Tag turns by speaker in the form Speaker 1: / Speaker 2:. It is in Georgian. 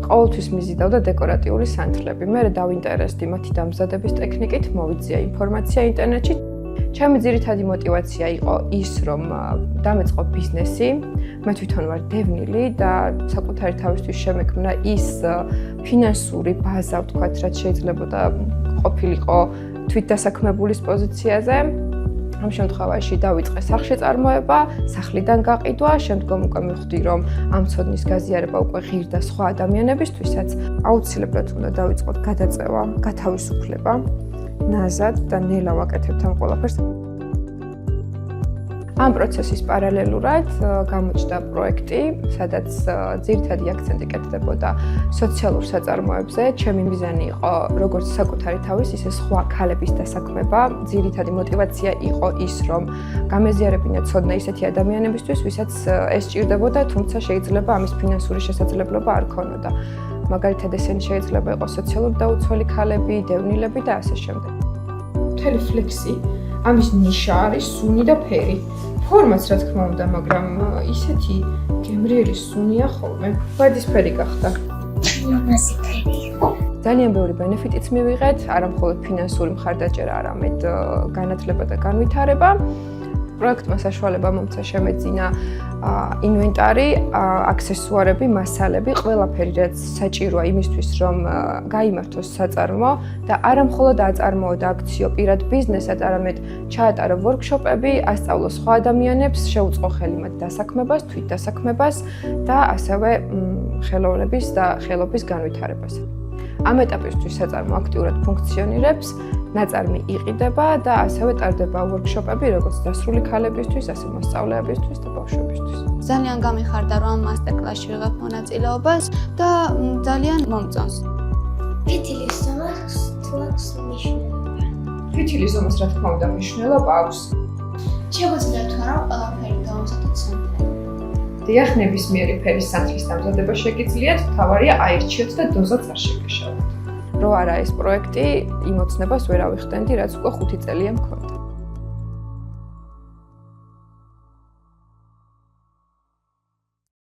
Speaker 1: ყოველთვის მიზიდავდა დეკორატიული სანთლები. მე დავინტერესდი მათი დამზადების ტექნიკით, მოვიძია ინფორმაცია ინტერნეტში. ჩემი ძირითადი мотиваცია იყო ის, რომ დამეწყო ბიზნესი. მე თვითონ ვარ დევნილი და საკუთარი თავისთვის შემექმნა ის ფინანსური ბაზა, ვთქვათ, რაც შეიძლება ყოფილიყო თვითდასაქმებულის პოზიციაზე. ამ შემთხვევაში დავიწყე სახშეწარმოება, სახლიდან გაყიდვა, შემდგომ უკვე მივხვდი, რომ ამ ცოდნის გაზიარება უკვე ღირდა სხვა ადამიანებისთვისაც. აუცილებლად უნდა დავიწყოთ გადაწევა, გათავისუფლება, ნაზად და ნელა ვაკეთებთ ამ ყველაფერს. ამ პროცესის პარალელურად გამოჩნდა პროექტი, სადაც ძირითადი აქცენტი კეთდებოდა სოციალურ საწარმოებზე. ჩემი მიზანი იყო როგორც საკუთარი თავის, ისე სხვა ქალების დასაქმება. ძირითადი мотиваცია იყო ის, რომ გამეზიარებინათ ცოდნა ისეთი ადამიანებისთვის, ვისაც ეს სჭირდებოდა, თუმცა შეიძლება ამის ფინანსური შესაძლებლობა არ ქონოდა. მაგალითად, ესენი შეიძლება იყოს სოციალურად დაუცველი ქალები, დევნილები და ასე შემდეგ. მთელი ფლექსი, ამის ნიშა არის სუნი და ფერი. ფორმაც რა თქმა უნდა, მაგრამ ისეთი გემრიელი სუნია ხოლმე. ვარდისფერი გახდა. ძალიან ბევრი ბენეფიტიც მივიღეთ, არა მხოლოდ ფინანსური მხარდაჭერა, არამედ განათლება და განვითარება. პროექტმა საშუალება მომცა შემეძინა ინვენტარი, აქსესუარები, მასალები, ყველაფერი, რაც საჭიროა იმისთვის, რომ გაიმართოს საწარმო და არა მხოლოდ აწარმოო და აქციო პირად ბიზნესად, არამედ ჩაატარო ვორქშოპები, ასწავლო სხვა ადამიანებს, შეუწყო ხელი მათ დასაქმებას, თვითდასაქმებას და ასევე ხელოვნების და ხელობის განვითარებას. ამ ეტაპისთვის საწარმო აქტიურად ფუნქციონირებს, ნაწარმი იყიდება და ასევე ტარდება ვორქშოპები, როგორც დასრული ქალებისთვის, ასე მოსწავლეებისთვის და ბავშვებისთვის.
Speaker 2: ძალიან გამიხარდა, რომ ამ მასტერკლასში ვიღებ მონაწილეობას და ძალიან მომწონს.
Speaker 3: ფითილის ზომას თუ აქვს მნიშვნელობა?
Speaker 1: ფითილის ზომას რა თქმა უნდა მნიშვნელობა აქვს.
Speaker 3: შეგვიძლია თუ არა ყველაფერი დავამზადოთ სანთლად?
Speaker 1: დიახ, ნებისმიერი ფერის სანთლის დამზადება შეგიძლიათ, თავარია აირჩიოთ და დოზაც არ შეგეშალოთ. რო არა ეს პროექტი, იმ ოცნებას ვერ ავიხდენდი, რაც უკვე 5 წელია მქონდა.